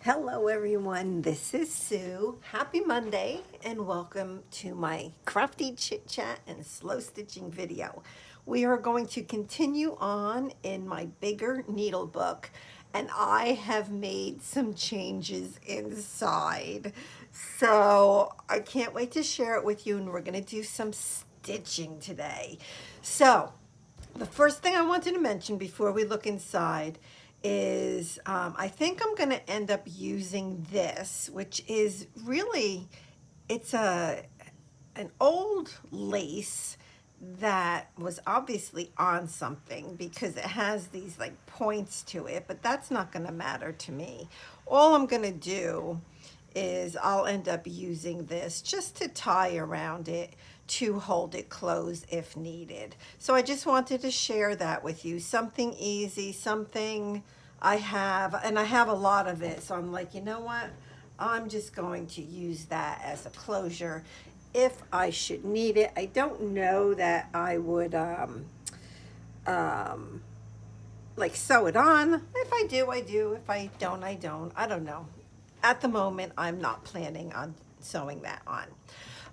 Hello everyone, this is Sue. Happy Monday and welcome to my Crafty Chit Chat and Slow Stitching video. We are going to continue on in my bigger needle book, and I have made some changes inside. So I can't wait to share it with you, and we're going to do some stitching today. So the first thing I wanted to mention before we look inside is I think I'm going to end up using this, which is really, it's an old lace that was obviously on something because it has these like points to it, but that's not going to matter to me. All I'm going to do is I'll end up using this just to tie around it to hold it closed if needed. So I just wanted to share that with you. Something easy, something I have, and I have a lot of it. So I'm like, you know what? I'm just going to use that as a closure if I should need it. I don't know that I would like sew it on. If I do, I do. If I don't, I don't. I don't know. At the moment, I'm not planning on sewing that on.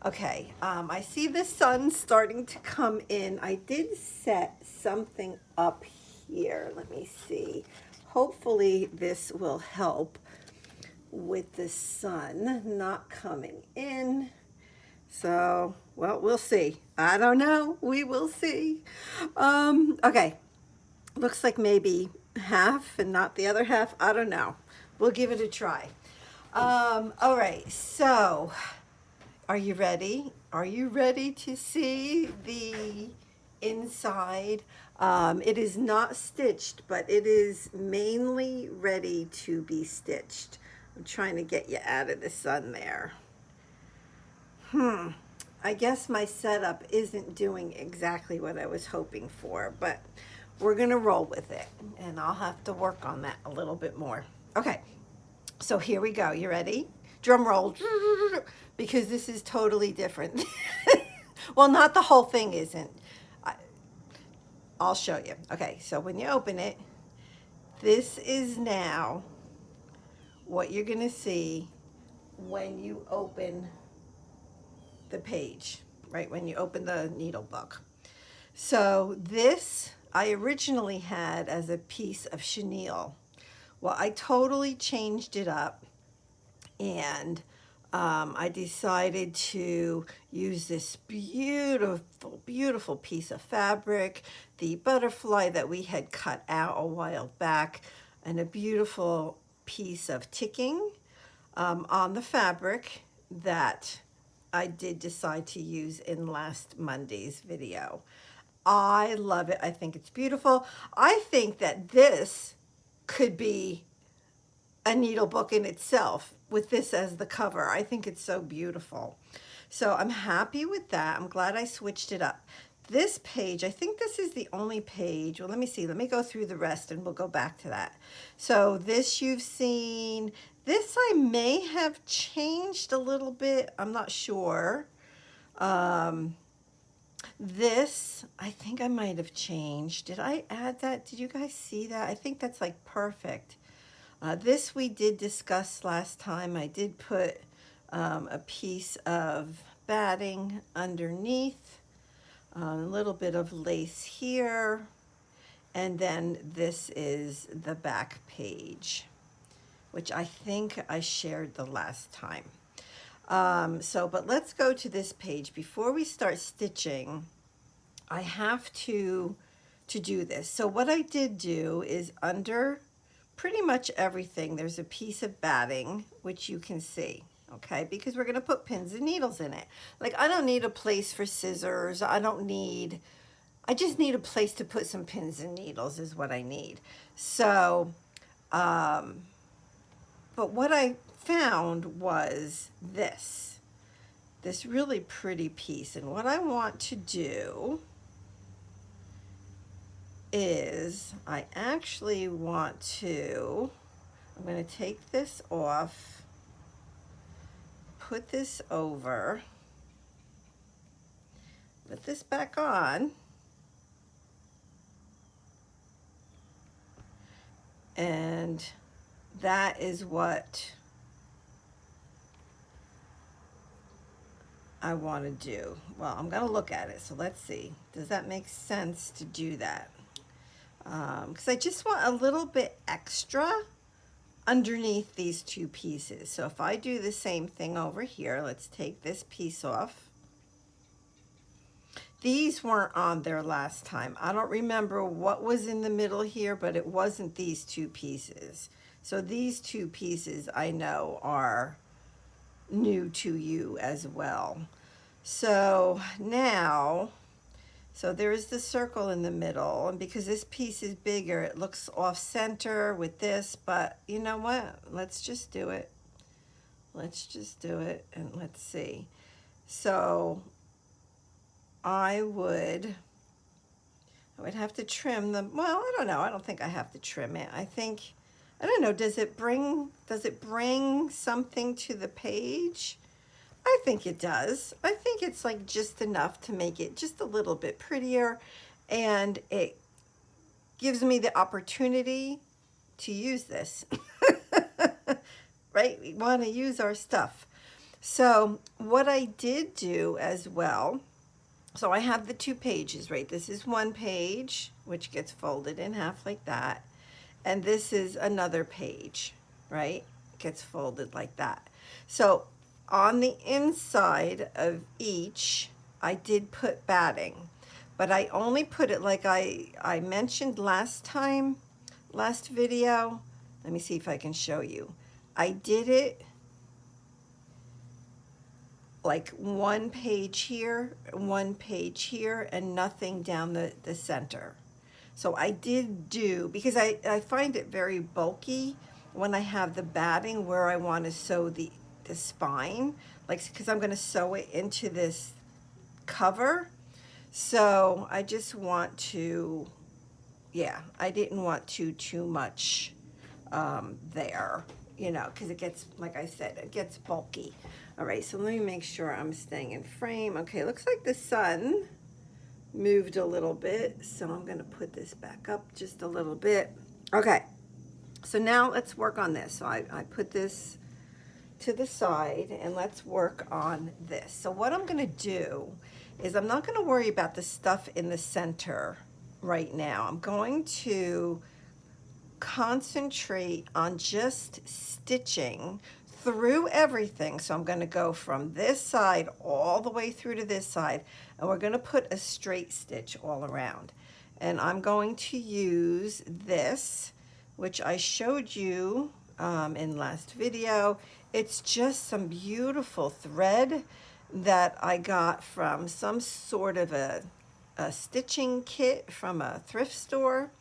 Okay, I see the sun starting to come in. I did set something up here. Let me see. Hopefully this will help with the sun not coming in. So, well, we'll see. I don't know. We will see. Okay. Looks like maybe half and not the other half. I don't know. We'll give it a try. All right. So, are you ready? Are you ready to see the inside? It is not stitched, but it is mainly ready to be stitched. I'm trying to get you out of the sun there. I guess my setup isn't doing exactly what I was hoping for, but we're gonna roll with it, and I'll have to work on that a little bit more. Okay, so here we go. You ready? Drum roll, because this is totally different. Well, not the whole thing isn't. I'll show you. Okay, so when you open it, this is now what you're gonna see when you open the page, right? When you open the needle book. So this I originally had as a piece of chenille. Well, I totally changed it up, and I decided to use this beautiful, beautiful piece of fabric, the butterfly that we had cut out a while back, and a beautiful piece of ticking on the fabric that I did decide to use in last Monday's video. I love it. I think it's beautiful. I think that this could be a needle book in itself with this as the cover. I think it's so beautiful. So I'm happy with that. I'm glad I switched it up. This page, I think this is the only page. Well, let me see. Let me go through the rest and we'll go back to that. So this you've seen. This I may have changed a little bit. I'm not sure. This, I think I might have changed. Did I add that? Did you guys see that? I think that's like perfect. This we did discuss last time. I did put a piece of batting underneath, a little bit of lace here, and then this is the back page, which I think I shared the last time. But let's go to this page. Before we start stitching, I have to do this. So what I did do is under pretty much everything, there's a piece of batting, which you can see, okay? Because we're gonna put pins and needles in it. Like, I don't need a place for scissors. I just need a place to put some pins and needles is what I need. So, but what I found was this really pretty piece. And what I want to do is I actually want to, I'm going to take this off, put this over, put this back on, and that is what I want to do. Well, I'm going to look at it. So let's see. Does that make sense to do that? Because I just want a little bit extra underneath these two pieces. So if I do the same thing over here, let's take this piece off. These weren't on there last time. I don't remember what was in the middle here, but it wasn't these two pieces. So these two pieces I know are new to you as well. So now, so there is the circle in the middle, and because this piece is bigger, it looks off center with this, but you know what? Let's just do it. Let's just do it and let's see. So I would have to trim them. Well, I don't know. I don't think I have to trim it. I don't know. Does it bring something to the page? I think it does. I think it's like just enough to make it just a little bit prettier, and it gives me the opportunity to use this. Right? We want to use our stuff. So what I did do as well, so I have the two pages, right? This is one page, which gets folded in half like that. And this is another page, right? Gets folded like that. So on the inside of each, I did put batting, but I only put it like I mentioned last video. Let me see if I can show you. I did it like one page here, and nothing down the center. So I did do, because I find it very bulky when I have the batting where I want to sew the spine, like, because I'm going to sew it into this cover. So I just want to, yeah, I didn't want too much there, you know, because it gets, like I said, it gets bulky. All right, so let me make sure I'm staying in frame. Okay, looks like the sun moved a little bit, so I'm going to put this back up just a little bit. Okay, so now let's work on this. So I put this to the side, and let's work on this. So what I'm going to do is I'm not going to worry about the stuff in the center right now. I'm going to concentrate on just stitching through everything. So I'm going to go from this side all the way through to this side, and we're going to put a straight stitch all around. And I'm going to use this, which I showed you in last video. It's just some beautiful thread that I got from some sort of a stitching kit from a thrift store,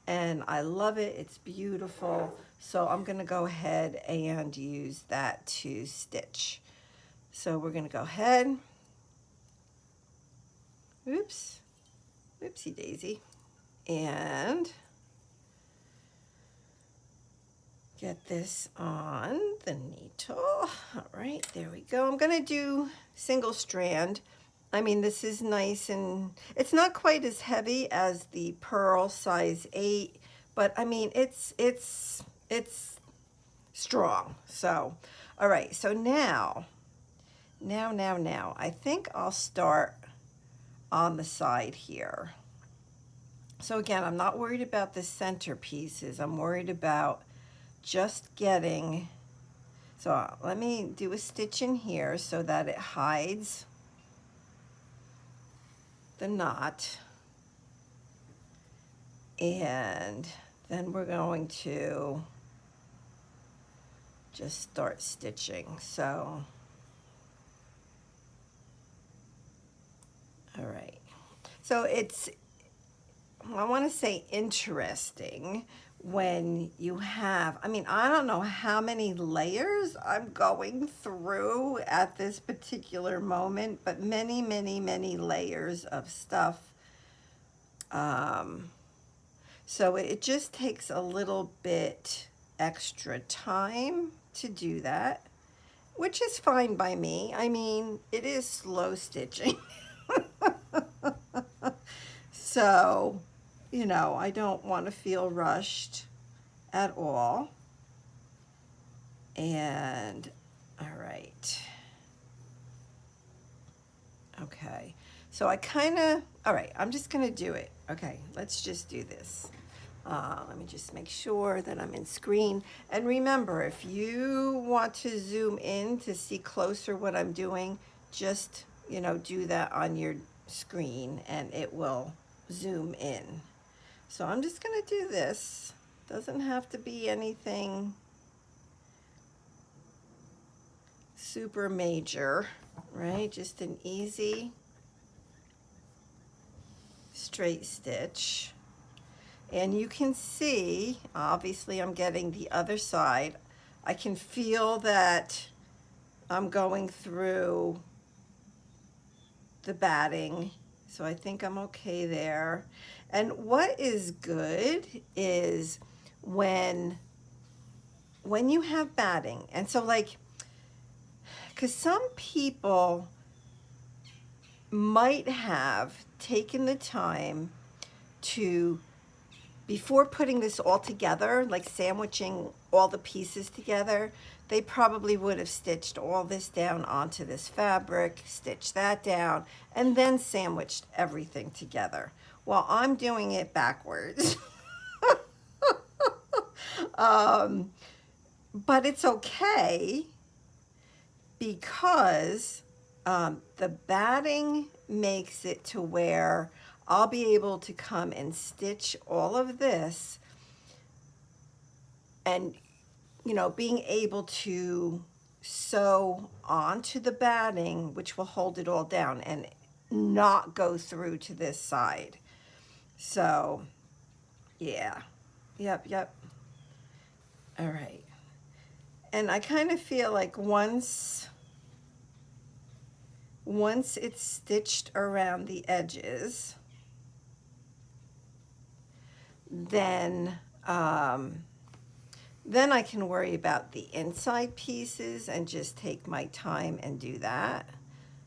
and I love it. It's beautiful. So I'm going to go ahead and use that to stitch. So we're going to go ahead. Oops. Oopsie daisy. And get this on the needle. All right, there we go. I'm going to do single strand. I mean, this is nice, and it's not quite as heavy as the Pearl size 8, but I mean, it's strong. So, all right, so now, I think I'll start on the side here. So again, I'm not worried about the center pieces. I'm worried about just getting, so let me do a stitch in here so that it hides the knot. And then we're going to just start stitching. So, all right. So it's, I want to say interesting when you have, I mean, I don't know how many layers I'm going through at this particular moment, but many, many, many layers of stuff. So it just takes a little bit extra time to do that, which is fine by me. I mean, it is slow stitching. So, you know, I don't want to feel rushed at all. And all right. Okay. So I kind of, all right, I'm just going to do it. Okay, let's just do this. Let me just make sure that I'm in screen. And remember, if you want to zoom in to see closer what I'm doing, just, do that on your screen and it will zoom in. So I'm just going to do this. Doesn't have to be anything super major, right? Just an easy straight stitch. And you can see, obviously I'm getting the other side. I can feel that I'm going through the batting, so I think I'm okay there. And what is good is when you have batting, and so like, because some people might have taken the time to, before putting this all together, like sandwiching all the pieces together, they probably would have stitched all this down onto this fabric, stitched that down, and then sandwiched everything together. Well, I'm doing it backwards. But it's okay because the batting makes it to where I'll be able to come and stitch all of this and, being able to sew onto the batting, which will hold it all down and not go through to this side. So, yeah. Yep. All right. And I kind of feel like once it's stitched around the edges, then I can worry about the inside pieces and just take my time and do that.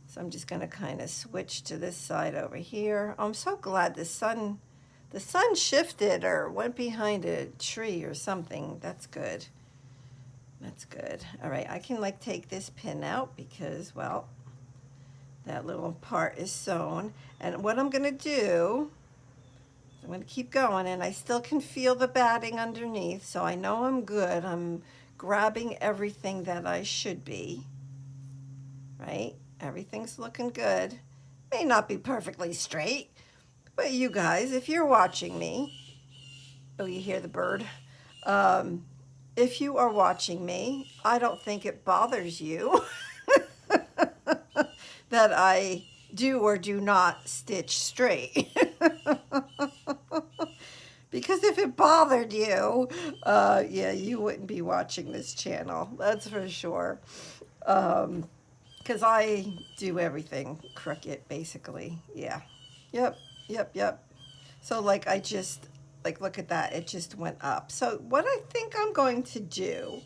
So I'm just going to kind of switch to this side over here. I'm so glad the sun shifted or went behind a tree or something. That's good. That's good. All right, I can like take this pin out because, well, that little part is sewn. And what I'm going to do, I'm going to keep going, and I still can feel the batting underneath, so I know I'm good. I'm grabbing everything that I should be, right? Everything's looking good. May not be perfectly straight, but you guys, if you're watching me, oh, you hear the bird? If you are watching me, I don't think it bothers you that I do or do not stitch straight. Because if it bothered you, yeah, you wouldn't be watching this channel. That's for sure. Because I do everything crooked, basically. Yeah. Yep. So, like, I just, like, look at that. It just went up. So, what I think I'm going to do,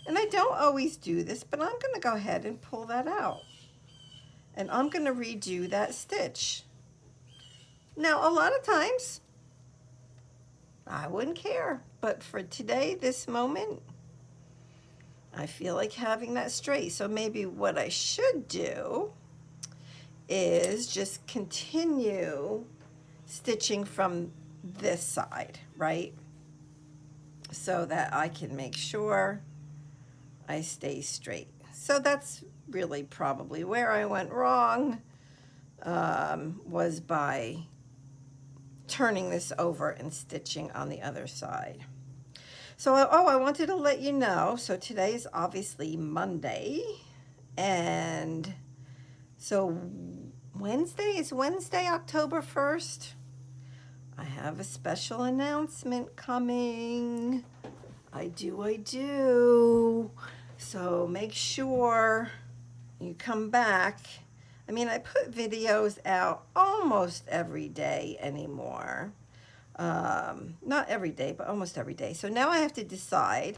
and I don't always do this, but I'm going to go ahead and pull that out. And I'm going to redo that stitch. Now, a lot of times, I wouldn't care. But for today, this moment, I feel like having that straight. So maybe what I should do is just continue stitching from this side, right? So that I can make sure I stay straight. So that's really probably where I went wrong, was by turning this over and stitching on the other side. So, I wanted to let you know, so today's obviously Monday, and so Wednesday, October 1st. I have a special announcement coming. I do. So make sure you come back. I mean, I put videos out almost every day anymore. Not every day, but almost every day. So now I have to decide,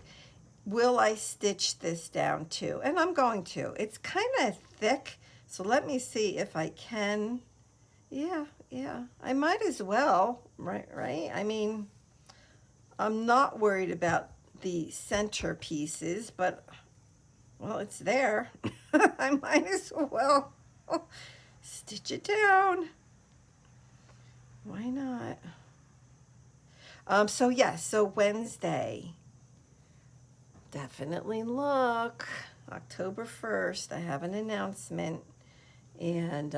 will I stitch this down too? And I'm going to. It's kind of thick, so let me see if I can. Yeah, I might as well, right? I mean, I'm not worried about the center pieces, but Well, it's there. I might as well stitch it down. Why not? So yes, so Wednesday, definitely look. October 1st, I have an announcement, and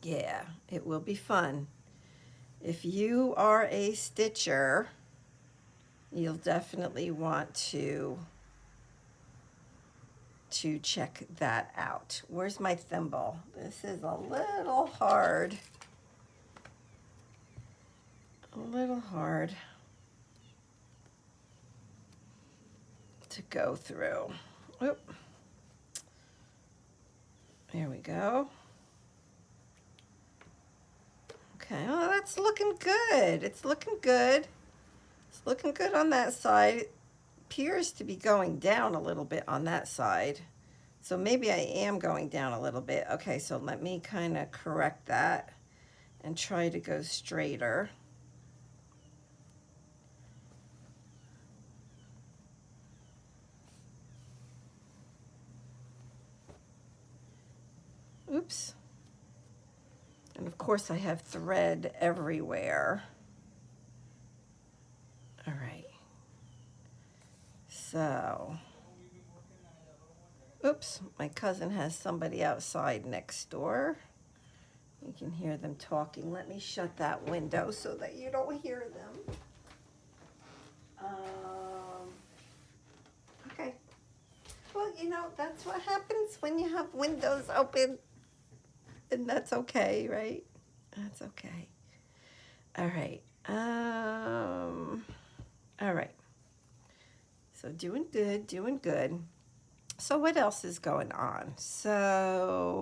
yeah, it will be fun. If you are a stitcher, you'll definitely want to check that out. Where's my thimble? This is a little hard. A little hard to go through. Oop. There we go. Okay, oh, that's looking good. It's looking good. It's looking good on that side. It appears to be going down a little bit on that side. So maybe I am going down a little bit. Okay, so let me kind of correct that and try to go straighter. Oops. And of course I have thread everywhere. All right. So, oops, my cousin has somebody outside next door. You can hear them talking. Let me shut that window so that you don't hear them. Okay. Well, you know, that's what happens when you have windows open. And that's okay, right? That's okay. All right. All right. So doing good, doing good. So what else is going on? So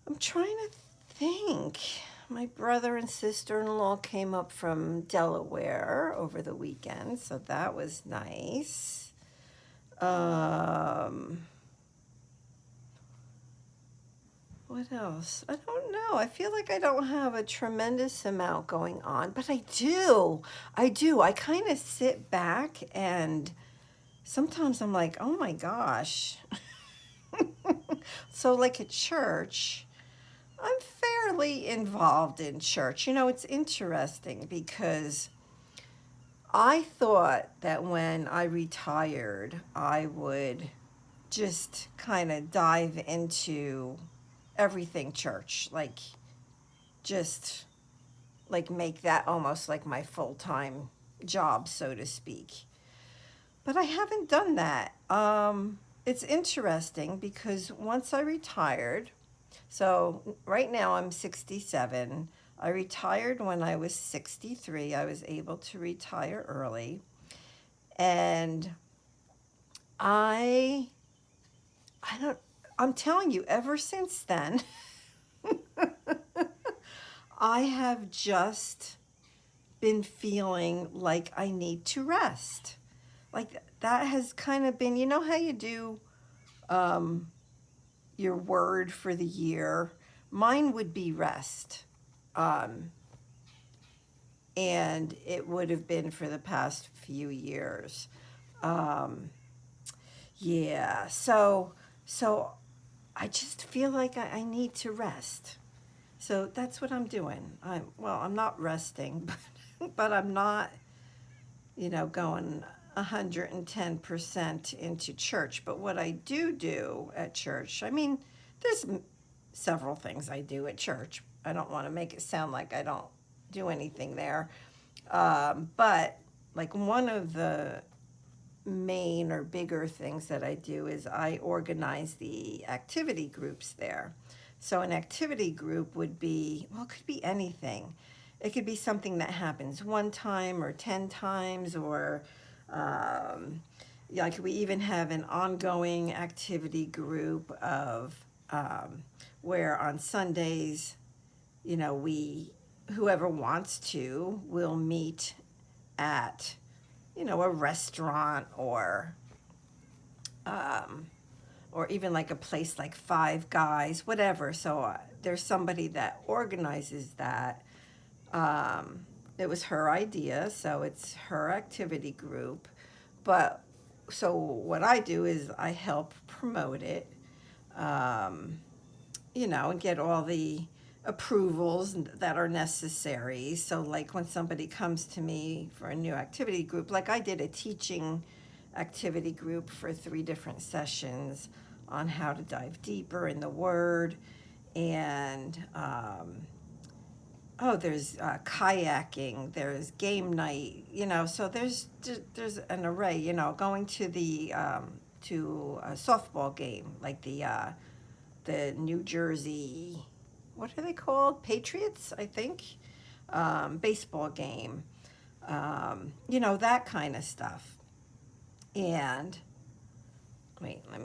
I'm trying to think. My brother and sister-in-law came up from Delaware over the weekend, so that was nice. What else? I don't know. I feel like I don't have a tremendous amount going on, but I do. I do. I kind of sit back and sometimes I'm like, oh my gosh. So, like at church, I'm fairly involved in church. You know, it's interesting because I thought that when I retired, I would just kind of dive into everything church, like just like make that almost like my full-time job, so to speak. But I haven't done that. It's interesting because once I retired, so right now I'm 67. I retired when I was 63. I was able to retire early. And I I don't I'm telling you, ever since then, I have just been feeling like I need to rest. Like that has kind of been, you know how you do your word for the year? Mine would be rest. Um, and it would have been for the past few years. Um, yeah, so I just feel like I need to rest. So that's what I'm doing. I'm not resting, but I'm not, going 110% into church. But what I do at church, I mean, there's several things I do at church. I don't want to make it sound like I don't do anything there. But like one of the main or bigger things that I do is I organize the activity groups there. So an activity group would be, well, it could be anything. It could be something that happens one time or 10 times, or like we even have an ongoing activity group of where on Sundays, whoever wants to will meet at, a restaurant or even like a place like Five Guys, whatever. So there's somebody that organizes that. It was her idea, so it's her activity group. but so what I do is I help promote it, um, and get all the approvals that are necessary. So, like when somebody comes to me for a new activity group, like I did a teaching activity group for 3 different sessions on how to dive deeper in the Word, and there's kayaking, there's game night, so there's an array, going to the to a softball game, like the New Jersey, what are they called? Patriots, I think. Baseball game, that kind of stuff. And wait, I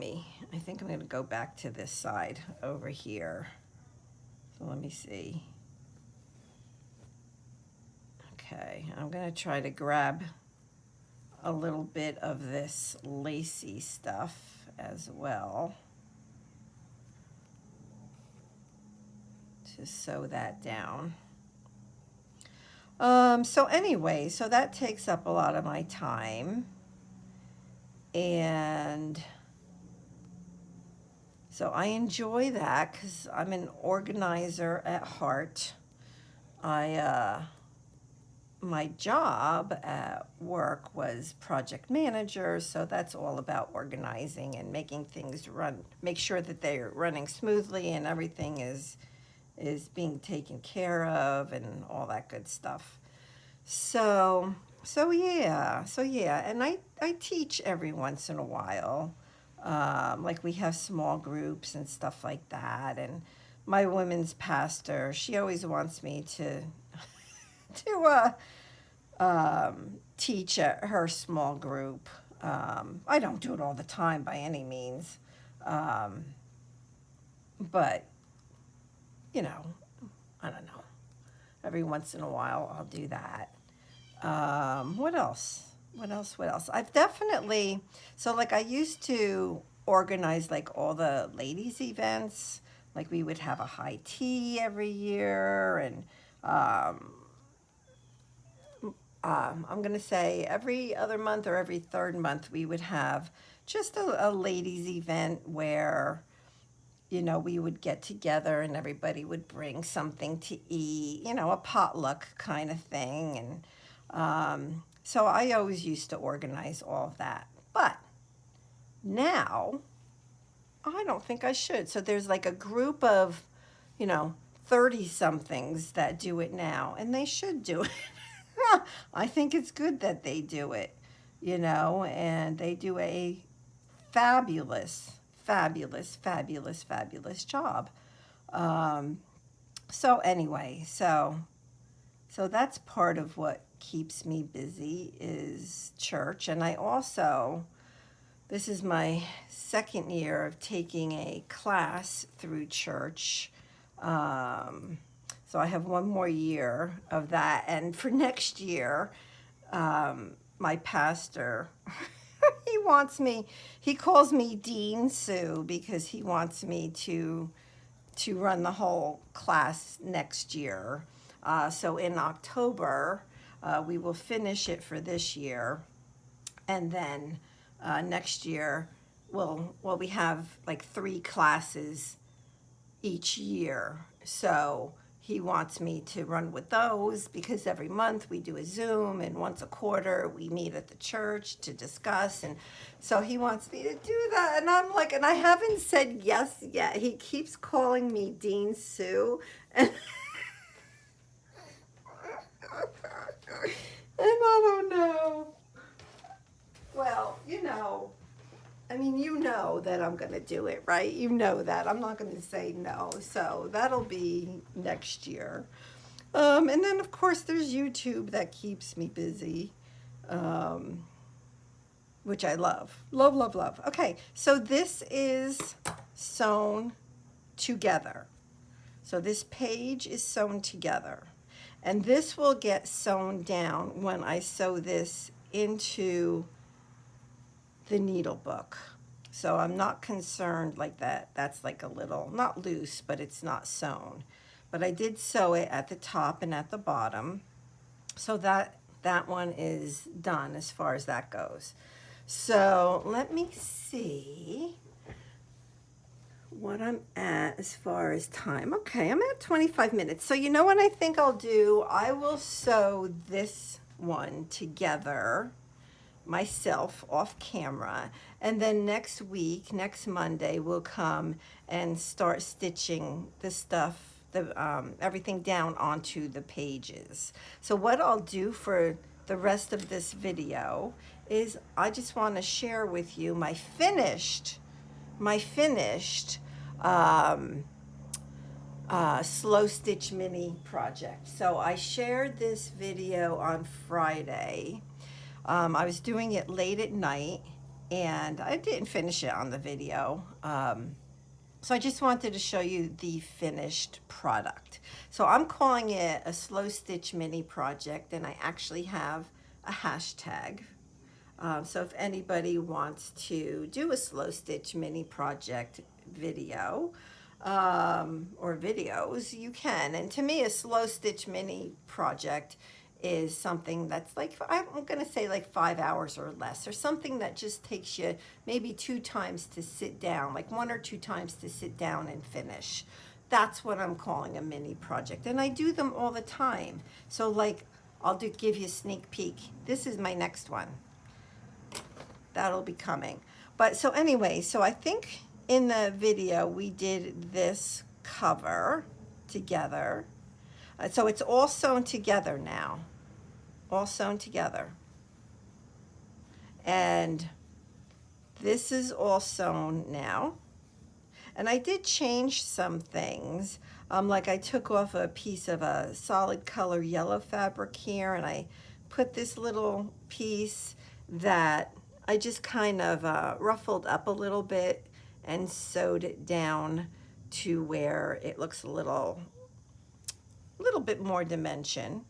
think I'm going to go back to this side over here. So let me see. Okay, I'm going to try to grab a little bit of this lacy stuff as well to sew that down. So anyway, so that takes up a lot of my time. And so I enjoy that because I'm an organizer at heart. My job at work was project manager, so that's all about organizing and making things make sure that they're running smoothly and everything is being taken care of and all that good stuff. So yeah, and I teach every once in a while. Like we have small groups and stuff like that, and my women's pastor, she always wants me to to teach at her small group. I don't do it all the time by any means, but I don't know. Every once in a while, I'll do that. What else? What else? I've definitely, so like I used to organize like all the ladies' events. Like we would have a high tea every year, and I'm going to say every other month or every third month, we would have just a ladies' event where, we would get together and everybody would bring something to eat, a potluck kind of thing. And so I always used to organize all of that. But now, I don't think I should. So there's like a group of, 30 somethings that do it now, and they should do it. I think it's good that they do it, and they do a fabulous, fabulous, fabulous, fabulous job. So anyway, so that's part of what keeps me busy is church. And I also, this is my second year of taking a class through church. So I have one more year of that. And for next year, my pastor, he calls me Dean Sue because he wants me to run the whole class next year. So in October, we will finish it for this year. And then next year, we have like 3 classes each year. So he wants me to run with those because every month we do a Zoom, and once a quarter we meet at the church to discuss. And so he wants me to do that. And I'm like, and I haven't said yes yet. He keeps calling me Dean Sue. And, and I don't know. Well, I mean, that I'm going to do it, right? You know that. I'm not going to say no. So that'll be next year. And then, of course, there's YouTube that keeps me busy, which I love. Love, love, love. Okay, so this is sewn together. So this page is sewn together. And this will get sewn down when I sew this into the needle book. So I'm not concerned like that. That's like a little, not loose, but it's not sewn. But I did sew it at the top and at the bottom. So that one is done as far as that goes. So let me see what I'm at as far as time. Okay, I'm at 25 minutes. So you know what I think I'll do? I will sew this one together myself off camera, and then next week, next Monday, we'll come and start stitching the stuff, everything down onto the pages. So what I'll do for the rest of this video is I just want to share with you my finished um, slow stitch mini project. So I shared this video on Friday. I was doing it late at night and I didn't finish it on the video. So I just wanted to show you the finished product. So I'm calling it a slow stitch mini project, and I actually have a hashtag. So if anybody wants to do a slow stitch mini project video, or videos, you can. And to me, a slow stitch mini project is something that's like, I'm going to say like 5 hours or less, or something that just takes you maybe 2 times to sit down, like 1 or 2 times to sit down and finish. That's what I'm calling a mini project. And I do them all the time. So like, give you a sneak peek. This is my next one. That'll be coming. But so anyway, so I think in the video we did this cover together. So it's all sewn together now. All sewn together. And this is all sewn now. And I did change some things. Like I took off a piece of a solid color yellow fabric here, and I put this little piece that I just kind of ruffled up a little bit and sewed it down to where it looks a little bit more dimension.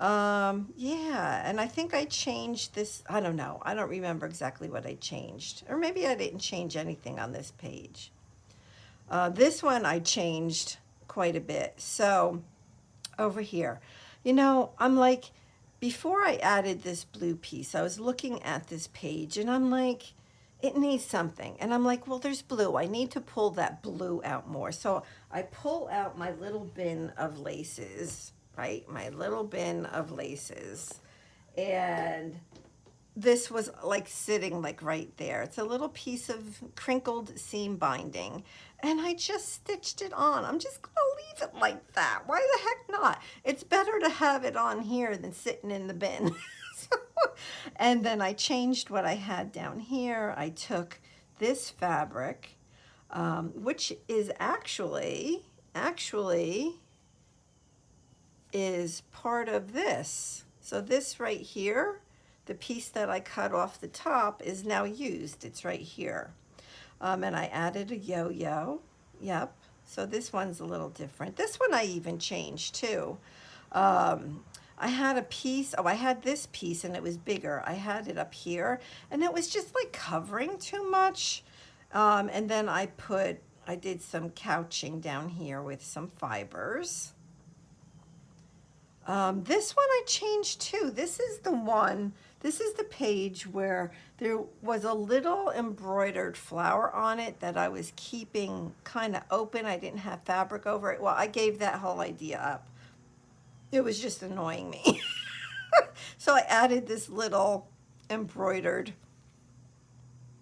Yeah, and I think I changed this. I don't know. I don't remember exactly what I changed. Or maybe I didn't change anything on this page. This one I changed quite a bit. So over here, you know, I'm like, before I added this blue piece, I was looking at this page and I'm like, it needs something. And I'm like, well, there's blue. I need to pull that blue out more. So I pull out my little bin of laces, right? My little bin of laces. And this was like sitting like right there. It's a little piece of crinkled seam binding, and I just stitched it on. I'm just gonna leave it like that. Why the heck not? It's better to have it on here than sitting in the bin. So, and then I changed what I had down here. I took this fabric, which is actually is part of this. So this right here, the piece that I cut off the top, is now used. It's right here. And I added a yo-yo. Yep. So this one's a little different. This one I even changed too. I had a piece, I had this piece and it was bigger. I had it up here and it was just like covering too much. And then I did some couching down here with some fibers. This one I changed too. This is the page where there was a little embroidered flower on it that I was keeping kind of open. I didn't have fabric over it. Well, I gave that whole idea up. It was just annoying me. So I added this little embroidered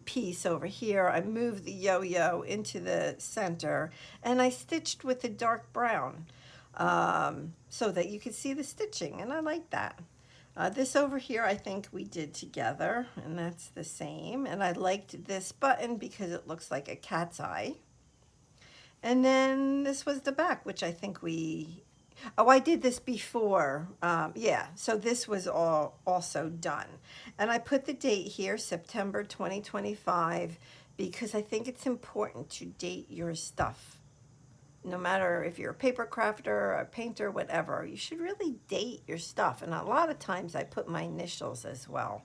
piece over here. I moved the yo-yo into the center and I stitched with the dark brown. So that you could see the stitching, and I like that. This over here I think we did together, and that's the same. And I liked this button because it looks like a cat's eye. And then this was the back, which I think I did this before. Yeah, so this was all also done. And I put the date here, September 2025, because I think it's important to date your stuff. No matter if you're a paper crafter, a painter, whatever, you should really date your stuff. And a lot of times I put my initials as well.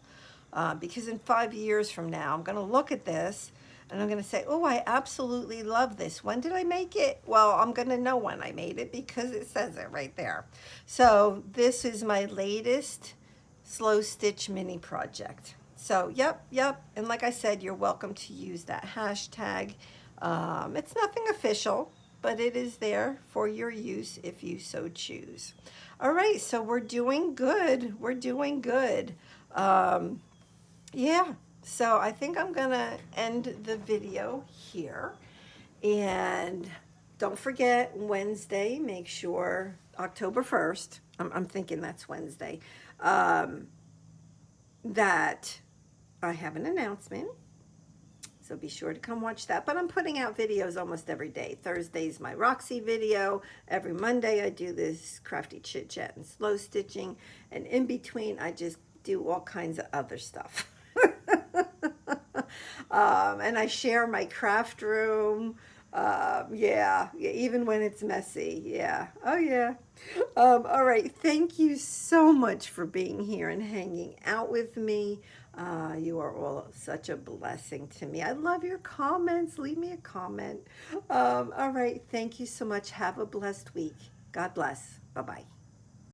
Because in 5 years from now, I'm going to look at this and I'm going to say, oh, I absolutely love this. When did I make it? Well, I'm going to know when I made it because it says it right there. So this is my latest slow stitch mini project. So, yep. And like I said, you're welcome to use that hashtag. It's nothing official, but it is there for your use if you so choose. All right, so we're doing good. We're doing good. Um, yeah, so I think I'm going to end the video here. And don't forget, Wednesday, make sure, October 1st, I'm thinking that's Wednesday, that I have an announcement. So be sure to come watch that. But I'm putting out videos almost every day. Thursday's my Roxy video. Every Monday I do this Crafty Chit Chat and slow stitching. And in between I just do all kinds of other stuff. And I share my craft room. Yeah, even when it's messy. Yeah. Oh, yeah. All right. Thank you so much for being here and hanging out with me. You are all such a blessing to me. I love your comments. Leave me a comment. All right. Thank you so much. Have a blessed week. God bless. Bye-bye.